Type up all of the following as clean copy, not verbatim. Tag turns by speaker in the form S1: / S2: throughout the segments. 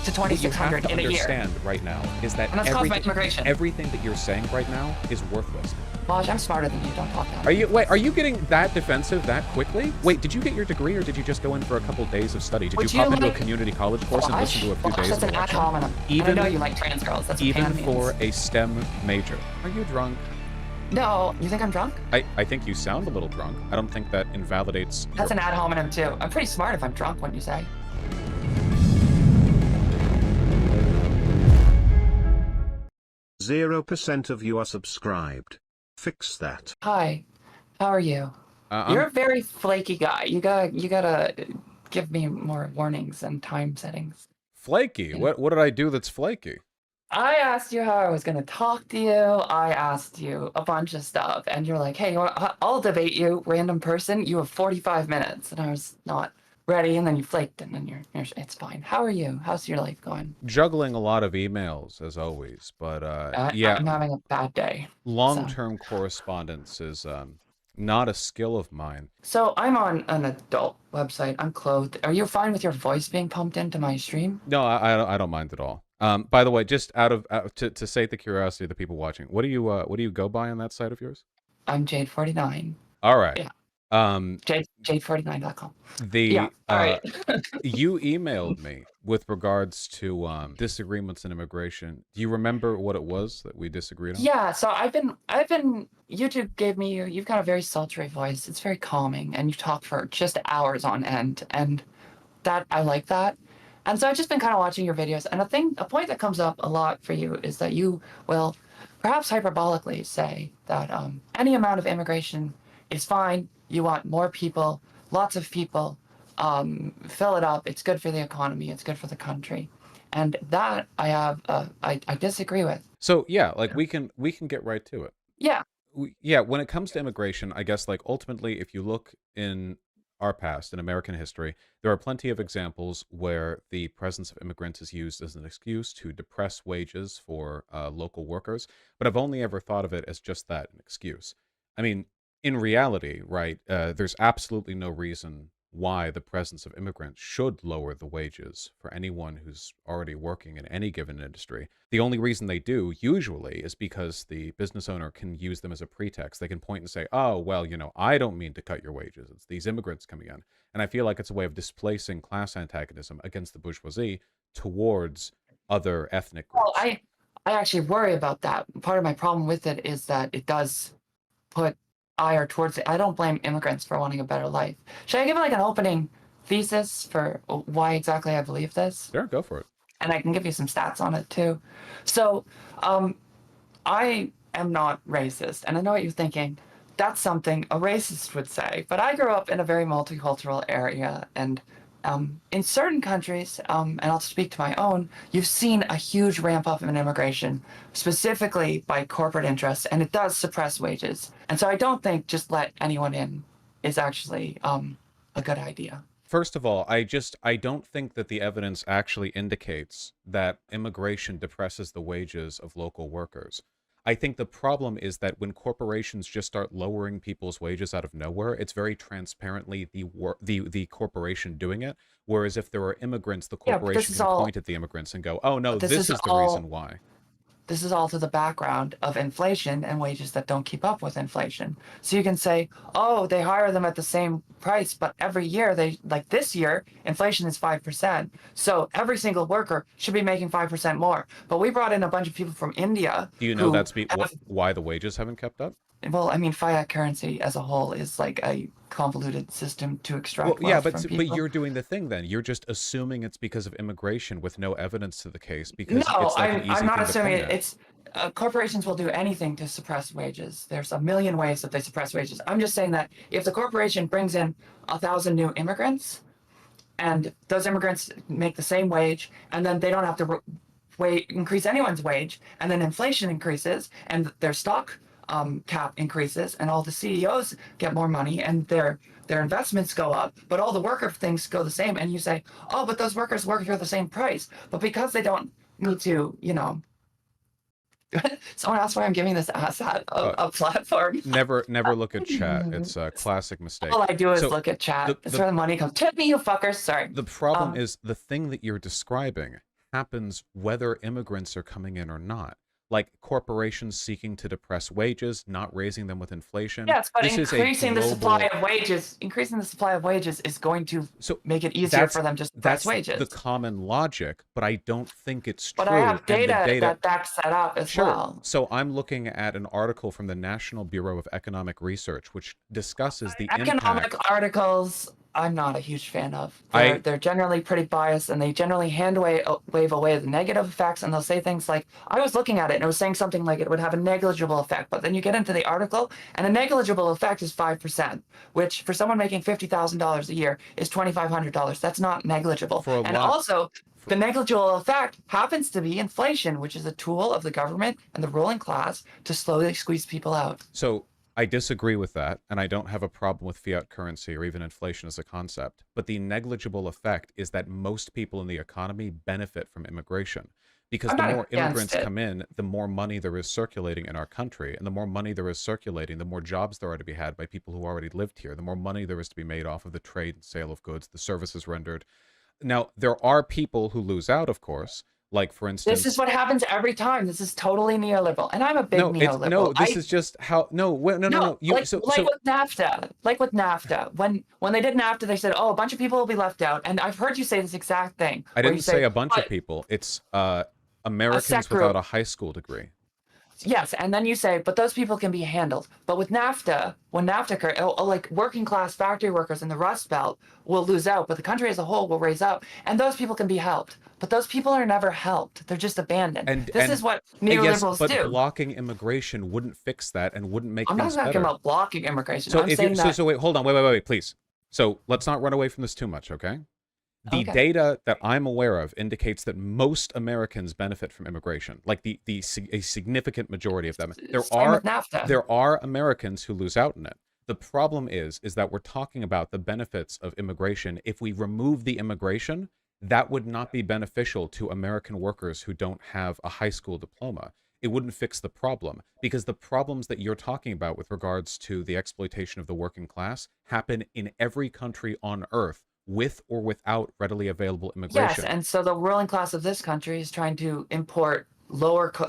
S1: to
S2: What you have
S1: 2,600
S2: to
S1: in a year.
S2: understand right now is that
S1: And that's caused by immigration.
S2: everything that you're saying right now is worthless.
S1: Vaush, I'm smarter than you. Don't talk that.
S2: Are you getting that defensive that quickly? Wait, did you get your degree or did you just go in for a couple days of study? Did you hop into a community college course and listen to a few days of
S1: That's an ad
S2: lecture?
S1: hominem.
S2: Even,
S1: I know you like trans girls. That's what
S2: even
S1: pan
S2: for
S1: means.
S2: a STEM major. Are you drunk?
S1: No, you think I'm drunk?
S2: I think you sound a little drunk. I don't think that invalidates
S1: That's an ad hominem too. I'm pretty smart if I'm drunk, wouldn't you say?
S3: %0 of you are subscribed. Fix that.
S1: Hi, how are you? You're a very flaky guy. You gotta give me more warnings and time settings.
S2: Flaky?
S1: Yeah.
S2: What did I do that's flaky?
S1: I asked you how I was gonna talk to you. I asked you a bunch of stuff, and you're like, "Hey, I'll debate you, random person. You have 45 minutes," and I was not ready, and then you flaked, and then you're it's fine. How are you? How's your life going?
S2: Juggling a lot of emails as always, but yeah,
S1: I'm having a bad day.
S2: long-term correspondence is not a skill of mine.
S1: So I'm on an adult website. I'm clothed. Are you fine with your voice being pumped into my stream?
S2: No, I don't mind at all. By the way, just to sate the curiosity of the people watching, what do you go by on that site of yours?
S1: I'm Jade49.
S2: All right.
S1: Yeah. Jade49.com.
S2: Yeah,
S1: all right.
S2: You emailed me with regards to disagreements in immigration. Do you remember what it was that we disagreed on?
S1: Yeah, so I've been YouTube gave me you've got a very sultry voice. It's very calming, and you talk for just hours on end, and that I like that. And so I've just been kind of watching your videos, and a point that comes up a lot for you is that you will perhaps hyperbolically say that any amount of immigration is fine. You want more people, lots of people, fill it up. It's good for the economy. It's good for the country. And that I disagree with.
S2: So yeah, like we can get right to it.
S1: Yeah.
S2: Yeah, when it comes to immigration, I guess like ultimately, if you look in our past, in American history, there are plenty of examples where the presence of immigrants is used as an excuse to depress wages for local workers. But I've only ever thought of it as just that, an excuse. I mean, in reality, right, there's absolutely no reason why the presence of immigrants should lower the wages for anyone who's already working in any given industry. The only reason they do, usually, is because the business owner can use them as a pretext. They can point and say, oh, well, you know, I don't mean to cut your wages. It's these immigrants coming in. And I feel like it's a way of displacing class antagonism against the bourgeoisie towards other ethnic groups.
S1: Well, I actually worry about that. Part of my problem with it is that it does put ire towards it. I don't blame immigrants for wanting a better life. Should I give like an opening thesis for why exactly I believe this?
S2: Sure, go for it.
S1: And I can give you some stats on it too. So I am not racist, and I know what you're thinking. That's something a racist would say. But I grew up in a very multicultural area, and in certain countries, and I'll speak to my own, you've seen a huge ramp up in immigration, specifically by corporate interests, and it does suppress wages. And so I don't think just let anyone in is actually a good idea.
S2: First of all, I don't think that the evidence actually indicates that immigration depresses the wages of local workers. I think the problem is that when corporations just start lowering people's wages out of nowhere, it's very transparently the corporation doing it. Whereas if there are immigrants, the corporation can point at the immigrants and go, "Oh no, this is the reason why."
S1: This is all to the background of inflation and wages that don't keep up with inflation. So you can say, oh, they hire them at the same price, but every year like this year, inflation is 5%. So every single worker should be making 5% more. But we brought in a bunch of people from India.
S2: Do you know that's why the wages haven't kept up?
S1: Well, I mean, fiat currency as a whole is like a convoluted system to extract wealth from people.
S2: But you're doing the thing then. You're just assuming it's because of immigration with no evidence to the case because
S1: no,
S2: it's like an easy
S1: I'm not
S2: thing
S1: assuming
S2: to
S1: it.
S2: point at.
S1: It's corporations will do anything to suppress wages. There's a million ways that they suppress wages. I'm just saying that if the corporation brings in 1,000 new immigrants, and those immigrants make the same wage, and then they don't have to increase anyone's wage, and then inflation increases, and their stock cap increases, and all the CEOs get more money, and their investments go up, but all the worker things go the same. And you say, oh, but those workers work for the same price. But because they don't need to, you know, someone asked why I'm giving this asshat a platform.
S2: Never look at chat. It's a classic mistake.
S1: All I do is look at chat. That's where the money comes. Tip me, you fuckers. Sorry.
S2: The problem is the thing that you're describing happens whether immigrants are coming in or not. Like corporations seeking to depress wages, not raising them with inflation.
S1: Yes, but
S2: This is a
S1: increasing the supply
S2: global.
S1: of wages, is going to
S2: So
S1: make it easier
S2: that's
S1: for them to suppress wages.
S2: the common logic, but I don't think it's
S1: But I
S2: true.
S1: have
S2: And the
S1: data
S2: data.
S1: that backs that up as
S2: Sure.
S1: well.
S2: So I'm looking at an article from the National Bureau of Economic Research, which discusses the
S1: Economic
S2: impact.
S1: articles, I'm not a huge fan of.
S2: I-
S1: They're generally pretty biased, and they generally wave away the negative effects, and they'll say things like, I was looking at it, and it was saying something like it would have a negligible effect, but then you get into the article, and a negligible effect is 5%, which for someone making $50,000 a year is $2,500. That's not negligible.
S2: For a
S1: And
S2: lot-
S1: also, the negligible effect happens to be inflation, which is a tool of the government and the ruling class to slowly squeeze people out.
S2: So I disagree with that, and I don't have a problem with fiat currency or even inflation as a concept. But the negligible effect is that most people in the economy benefit from immigration. Because
S1: I'm
S2: the
S1: not
S2: more
S1: against
S2: immigrants
S1: it.
S2: come in, the more money there is circulating in our country. And the more money there is circulating, the more jobs there are to be had by people who already lived here. The more money there is to be made off of the trade and sale of goods, the services rendered. Now, there are people who lose out, of course. Like, for instance,
S1: This is what happens every time. This is totally neoliberal, and I'm a big neoliberal.
S2: no. This is just how. No, no.
S1: Like with NAFTA, when they did NAFTA, they said, "Oh, a bunch of people will be left out." And I've heard you say this exact thing.
S2: I
S1: where
S2: didn't
S1: you
S2: say a bunch of
S1: "But
S2: people. It's Americans
S1: set group."
S2: without a high school degree.
S1: Yes, and then you say, but those people can be handled. But with NAFTA, when NAFTA occurred, like working class factory workers in the Rust Belt will lose out, but the country as a whole will raise up, and those people can be helped. But those people are never helped. They're just abandoned. This is what neoliberals
S2: but
S1: do.
S2: blocking immigration wouldn't fix that and wouldn't make
S1: I'm not
S2: things
S1: talking
S2: better.
S1: about blocking immigration.
S2: So
S1: I'm
S2: if
S1: saying
S2: you,
S1: that
S2: so wait, hold on, wait, please. So let's not run away from this too much, okay? The
S1: Okay.
S2: data that I'm aware of indicates that most Americans benefit from immigration, like a significant majority of them.
S1: Same with NAFTA.
S2: There are Americans who lose out in it. The problem is that we're talking about the benefits of immigration. If we remove the immigration, that would not be beneficial to American workers who don't have a high school diploma. It wouldn't fix the problem, because the problems that you're talking about with regards to the exploitation of the working class happen in every country on earth, with or without readily available immigration.
S1: Yes, and so the ruling class of this country is trying to import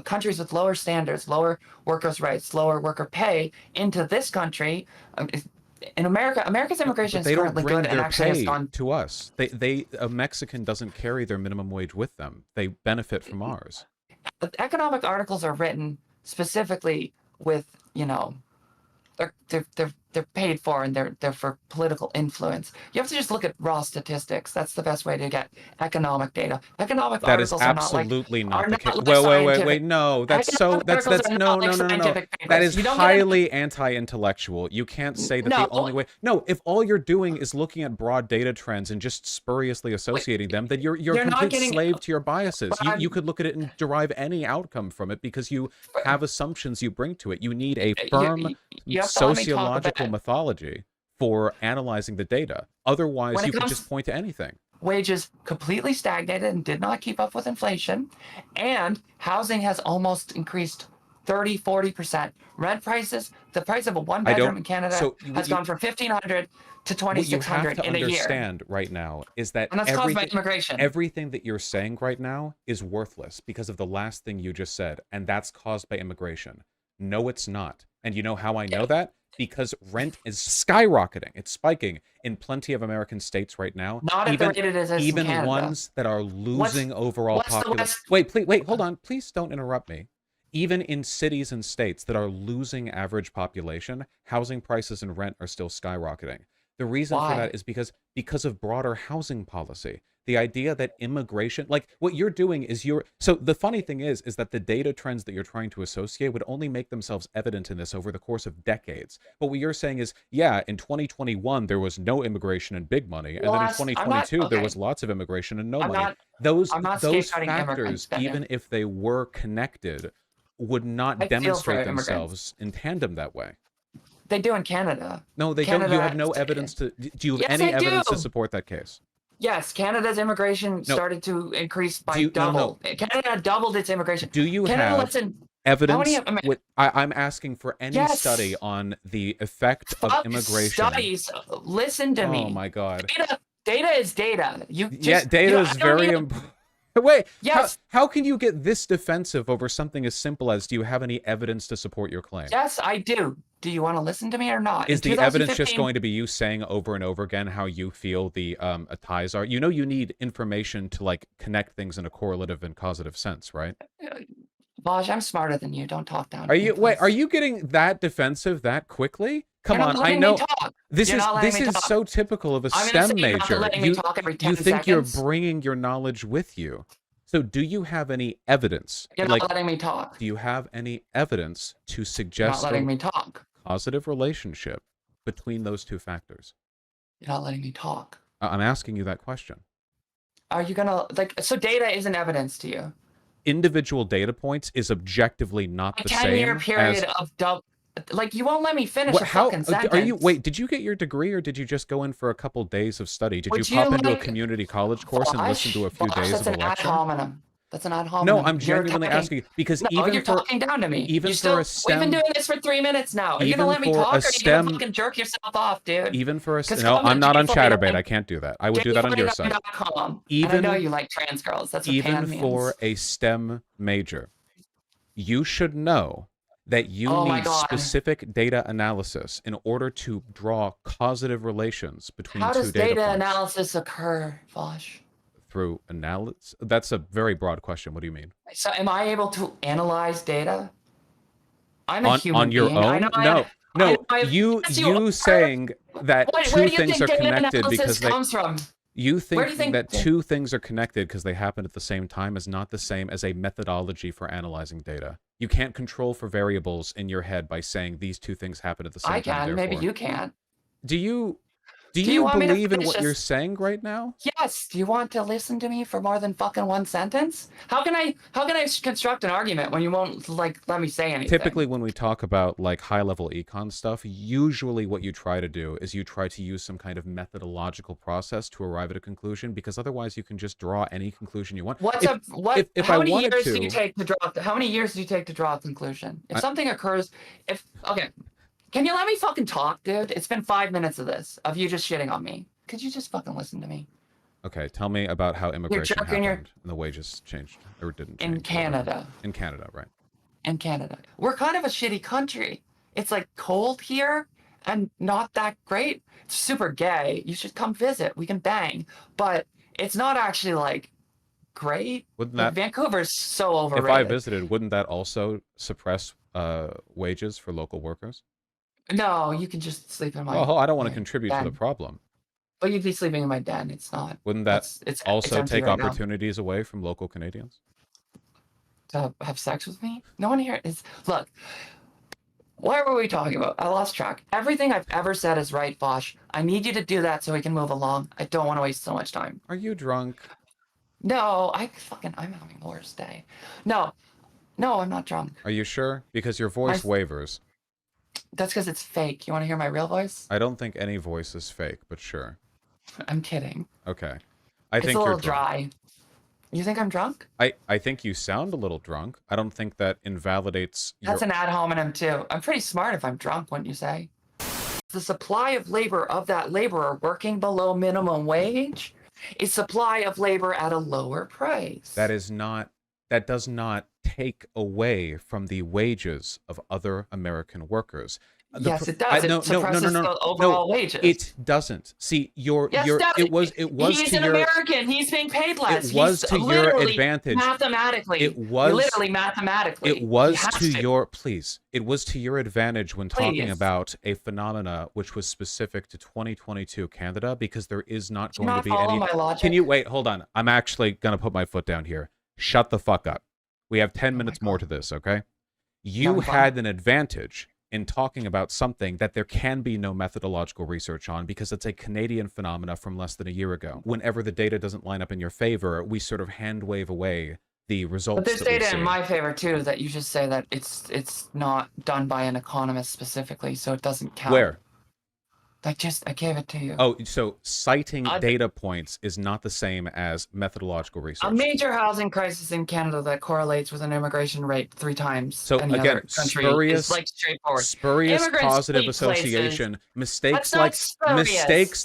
S1: countries with lower standards, lower workers' rights, lower worker pay into this country. In America's immigration
S2: But they
S1: is
S2: don't
S1: currently
S2: bring
S1: good and
S2: their
S1: actually has
S2: pay
S1: gone.
S2: to us. A Mexican doesn't carry their minimum wage with them. They benefit from ours.
S1: Economic articles are written specifically with, they're paid for, and they're for political influence. You have to just look at raw statistics. That's the best way to get economic data. Economic
S2: That is
S1: articles
S2: absolutely
S1: are
S2: not the
S1: not
S2: case.
S1: like
S2: Wait.
S1: scientific.
S2: No, that's
S1: Economic articles are
S2: no.
S1: not like scientific
S2: That
S1: papers.
S2: is
S1: You don't get
S2: highly anti-intellectual. You can't say that the
S1: No.
S2: only way. No, if all you're doing is looking at broad data trends and just spuriously associating them, then you're a
S1: not
S2: complete
S1: getting-
S2: slave to your biases.
S1: But
S2: You could look at it and derive any outcome from it because you have assumptions you bring to it. You need a firm
S1: you have to let me talk
S2: sociological
S1: about
S2: mythology for analyzing the data. Otherwise,
S1: When it
S2: you could
S1: comes-
S2: just point to anything.
S1: wages completely stagnated and did not keep up with inflation, and housing has almost increased 30-40%. Rent prices, the price of a one bedroom in Canada
S2: so
S1: has gone from 1,500 to
S2: What you have
S1: 2,600
S2: to
S1: in a year,
S2: understand right now is that
S1: and that's caused by immigration.
S2: everything that you're saying right now is worthless because of the last thing you just said, and that's caused by immigration. No, it's not. And you know how I know that? Because rent is skyrocketing. It's spiking in plenty of American states right now.
S1: Not at the rate it is in
S2: even
S1: Canada.
S2: ones that are losing overall
S1: what's the
S2: population.
S1: West-
S2: Wait, hold on. Please don't interrupt me. Even in cities and states that are losing average population, housing prices and rent are still skyrocketing. The reason for
S1: Why?
S2: that is because of broader housing policy. The idea that immigration, like what you're doing is so the funny thing is that the data trends that you're trying to associate would only make themselves evident in this over the course of decades. But what you're saying is, yeah, in 2021 there was no immigration and big money, and then in
S1: I'm not-
S2: 2022 there
S1: okay.
S2: was lots of immigration and no
S1: I'm
S2: money.
S1: not-
S2: those
S1: I'm not
S2: those
S1: scapegoating immigrants,
S2: factors,
S1: Benny.
S2: even if they were connected, would not
S1: I feel for
S2: demonstrate
S1: immigrants.
S2: themselves in tandem that way.
S1: They do in Canada.
S2: No, they don't. You
S1: Canada-
S2: have no evidence to. Do you have
S1: Yes,
S2: any
S1: I
S2: evidence to
S1: do.
S2: support that case?
S1: Yes, Canada's immigration started to increase by
S2: no.
S1: double. Canada doubled its immigration.
S2: Do you
S1: Canada
S2: have
S1: lets in
S2: evidence?
S1: many-
S2: I'm asking for any
S1: Yes.
S2: study on the effect of
S1: fuck
S2: immigration.
S1: studies. Listen to me.
S2: Oh my god.
S1: Data is data. You just,
S2: Yeah, data
S1: you-
S2: is
S1: I don't
S2: very
S1: need-
S2: important. Wait,
S1: Yes.
S2: how can you get this defensive over something as simple as, do you have any evidence to support your claim?
S1: Yes, I do. Do you want to listen to me or not?
S2: Is
S1: In
S2: the evidence just
S1: 2015
S2: going to be you saying over and over again how you feel the ties are? You know, you need information to like connect things in a correlative and causative sense, right?
S1: Vaush, I'm smarter than you. Don't talk down.
S2: Are
S1: to me,
S2: you wait?
S1: please.
S2: Are you getting that defensive that quickly? Come
S1: You're
S2: on,
S1: not
S2: I
S1: letting
S2: know
S1: me talk.
S2: this
S1: You're
S2: is
S1: not letting me talk.
S2: so typical of a
S1: I'm gonna
S2: STEM
S1: say you're not
S2: major.
S1: letting me talk every 10
S2: You think
S1: seconds.
S2: you're bringing your knowledge with you. So, do you have any evidence?
S1: You're
S2: like,
S1: not letting me talk.
S2: do you have any evidence to
S1: You're not
S2: suggest
S1: letting
S2: a
S1: me talk.
S2: positive relationship between those two factors?
S1: You're not letting me talk.
S2: I'm asking you that question.
S1: Are you gonna so data isn't evidence to you?
S2: Individual data points is objectively not
S1: A
S2: the
S1: 10-year
S2: same
S1: period
S2: as...
S1: of like, you won't let me finish a fucking sentence.
S2: Are you... Wait, did you get your degree, or did you just go in for a couple days of study? Did
S1: Would
S2: you pop
S1: you
S2: into a
S1: like-
S2: community college course and listen to a few
S1: Vaush,
S2: days
S1: that's
S2: of a
S1: an ad
S2: lecture?
S1: hominem. That's an ad hominem.
S2: No, I'm
S1: You're
S2: genuinely
S1: talking-
S2: asking you, because
S1: No,
S2: even
S1: you're
S2: for...
S1: talking down to me.
S2: Even
S1: you
S2: for
S1: still,
S2: a STEM...
S1: We've been doing this for 3 minutes now. Are you gonna let me
S2: Even for
S1: talk,
S2: a
S1: or are you
S2: STEM...
S1: gonna fucking jerk yourself off, dude?
S2: Even for a...
S1: Because
S2: No, I'm not on
S1: J49
S2: Chatterbait. I can't do that. I would do that on your side.
S1: J49.com.
S2: Even...
S1: And I know you like trans girls. That's what
S2: even
S1: pan means.
S2: for a STEM major, you should know that you
S1: my
S2: need
S1: God.
S2: specific data analysis in order to draw causative relations between
S1: How
S2: two
S1: does
S2: data
S1: data
S2: points.
S1: analysis occur, Vaush?
S2: Through analysis? That's a very broad question. What do you mean?
S1: So am I able to analyze data? I'm a human
S2: on your
S1: being. I
S2: own?
S1: know
S2: You
S1: yes, you are.
S2: saying that
S1: Where
S2: two
S1: do you
S2: things
S1: think
S2: are
S1: data
S2: connected
S1: analysis
S2: because they...
S1: comes from?
S2: You
S1: Where do you
S2: think
S1: think
S2: that two things are connected because they happen at the same time is not the same as a methodology for analyzing data. You can't control for variables in your head by saying these two things happen at the same
S1: I
S2: time.
S1: can. Maybe
S2: therefore.
S1: you can't.
S2: Do you
S1: you want me to
S2: believe in
S1: finish
S2: what
S1: this?
S2: you're saying right now?
S1: Yes. Do you want to listen to me for more than fucking one sentence? How can I construct an argument when you won't like let me say anything?
S2: Typically, when we talk about like high-level econ stuff, usually what you try to do is you try to use some kind of methodological process to arrive at a conclusion, because otherwise you can just draw any conclusion you want.
S1: How many years do you take to draw a conclusion? If something occurs, okay. Can you let me fucking talk, dude? It's been 5 minutes of this, of you just shitting on me. Could you just fucking listen to me?
S2: Okay, tell me about how immigration
S1: jerking
S2: happened and the wages changed, or didn't change.
S1: In Canada.
S2: In Canada, right.
S1: In Canada. We're kind of a shitty country. It's like cold here and not that great. It's super gay. You should come visit. We can bang. But it's not actually like great.
S2: Wouldn't that...
S1: Vancouver's so overrated.
S2: If I visited, wouldn't that also suppress wages for local workers?
S1: No, you can just sleep in my...
S2: Well, I don't want to contribute
S1: den.
S2: to the problem.
S1: But you'd be sleeping in my den. It's not...
S2: Wouldn't that also
S1: empty
S2: take
S1: right now.
S2: opportunities away from local Canadians?
S1: To have sex with me? No one here is... Look, what were we talking about? I lost track. Everything I've ever said is right, Vaush. I need you to do that so we can move along. I don't want to waste so much time.
S2: Are you drunk?
S1: No, I'm having the worst day. No, I'm not drunk.
S2: Are you sure? Because your voice wavers.
S1: That's because it's fake. You want to hear my real voice?
S2: I don't think any voice is fake, but sure.
S1: I'm kidding.
S2: Okay.
S1: It's a little dry. You think I'm drunk?
S2: I think you sound a little drunk. I don't think that invalidates
S1: That's an ad hominem too. I'm pretty smart if I'm drunk, wouldn't you say? The supply of labor of that laborer working below minimum wage is supply of labor at a lower price.
S2: That does not take away from the wages of other American workers.
S1: Yes, it does. It suppresses the overall wages.
S2: It doesn't. See, it was
S1: He's an American. He's being paid less.
S2: It was to your advantage.
S1: Mathematically.
S2: It was
S1: literally mathematically.
S2: It was to your It was to your advantage when talking about a phenomena which was specific to 2022 Canada, because there is not going to be any.
S1: My logic?
S2: Can you wait? Hold on. I'm actually gonna put my foot down here. Shut the fuck up. We have 10 minutes more to this, okay? You had an advantage in talking about something that there can be no methodological research on, because it's a Canadian phenomena from less than a year ago. Whenever the data doesn't line up in your favor, we sort of hand wave away the results.
S1: But there's data in my favor too that you just say that it's not done by an economist specifically, so it doesn't count.
S2: Where?
S1: I gave it to you.
S2: Oh, so citing data points is not the same as methodological research.
S1: A major housing crisis in Canada that correlates with an immigration rate 3 times.
S2: So
S1: any
S2: again,
S1: other country
S2: spurious,
S1: is like straightforward.
S2: spurious
S1: Immigrants
S2: positive
S1: flee
S2: association.
S1: places.
S2: Mistakes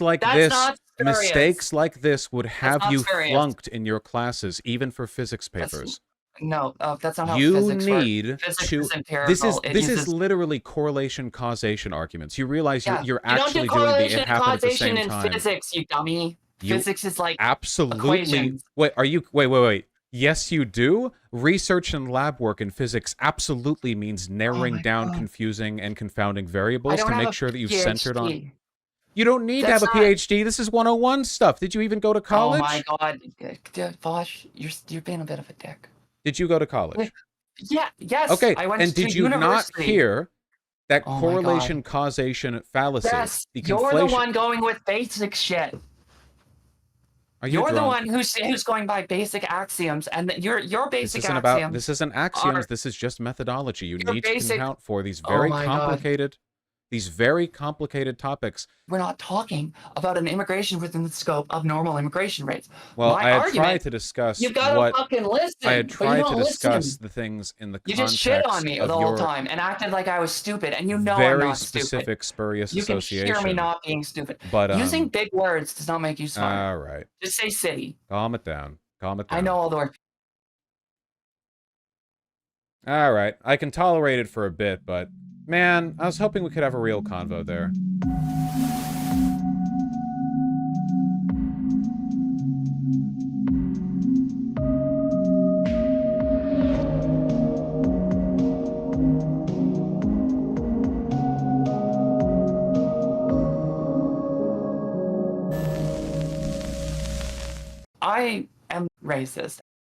S2: like this.
S1: That's not
S2: mistakes like this would have
S1: not
S2: you
S1: serious.
S2: flunked in your classes, even for physics
S1: That's-
S2: papers.
S1: No, that's not how
S2: You
S1: physics
S2: need
S1: works. Physics
S2: to.
S1: is empirical.
S2: This is literally correlation causation arguments. You realize
S1: Yeah,
S2: you're
S1: you don't
S2: actually
S1: do
S2: doing the
S1: correlation
S2: it
S1: and
S2: happened at the
S1: causation
S2: same
S1: in
S2: time.
S1: physics, you dummy. Physics is like
S2: Absolutely.
S1: equations.
S2: Wait, are you? Wait. Yes, you do. Research and lab work in physics absolutely means narrowing
S1: my
S2: down
S1: God.
S2: confusing and confounding
S1: I
S2: variables
S1: don't
S2: to
S1: have
S2: make
S1: a
S2: sure that you've centered on.
S1: PhD.
S2: You don't need to have
S1: That's
S2: a
S1: not-
S2: PhD. This is 101 stuff. Did you even go to
S1: Oh
S2: college?
S1: my God, Vaush, you're being a bit of a dick.
S2: Did you go to college?
S1: Yeah, yes.
S2: Okay,
S1: I went
S2: and
S1: to
S2: did you
S1: university.
S2: not hear that
S1: Oh my
S2: correlation causation fallacy?
S1: Yes,
S2: the
S1: you're the
S2: conflation-
S1: one going with basic shit.
S2: Are you
S1: You're the
S2: drunk?
S1: one who's going by basic axioms, and your
S2: This
S1: basic
S2: isn't
S1: axioms.
S2: about. This isn't axioms.
S1: are-
S2: This is just methodology. You
S1: Your
S2: need to
S1: basic-
S2: account for these
S1: Oh
S2: very
S1: my God.
S2: complicated, topics.
S1: We're not talking about an immigration within the scope of normal immigration rates.
S2: Well,
S1: My
S2: I had
S1: argument-
S2: tried to discuss
S1: You've got to
S2: what
S1: fucking listen.
S2: I had
S1: but you
S2: tried
S1: don't
S2: to discuss
S1: listen.
S2: the things in the
S1: You
S2: context
S1: just shit on me
S2: of
S1: the whole
S2: your
S1: time and acted like I was stupid, and you know I'm
S2: very
S1: not stupid.
S2: specific spurious
S1: You can
S2: association.
S1: hear me not being stupid.
S2: But
S1: Using big words does not make you smart.
S2: all right,
S1: Just say city.
S2: calm it down. Calm it down.
S1: I know all the words.
S2: All right, I can tolerate it for a bit, but man, I was hoping we could have a real convo there.
S1: I am racist.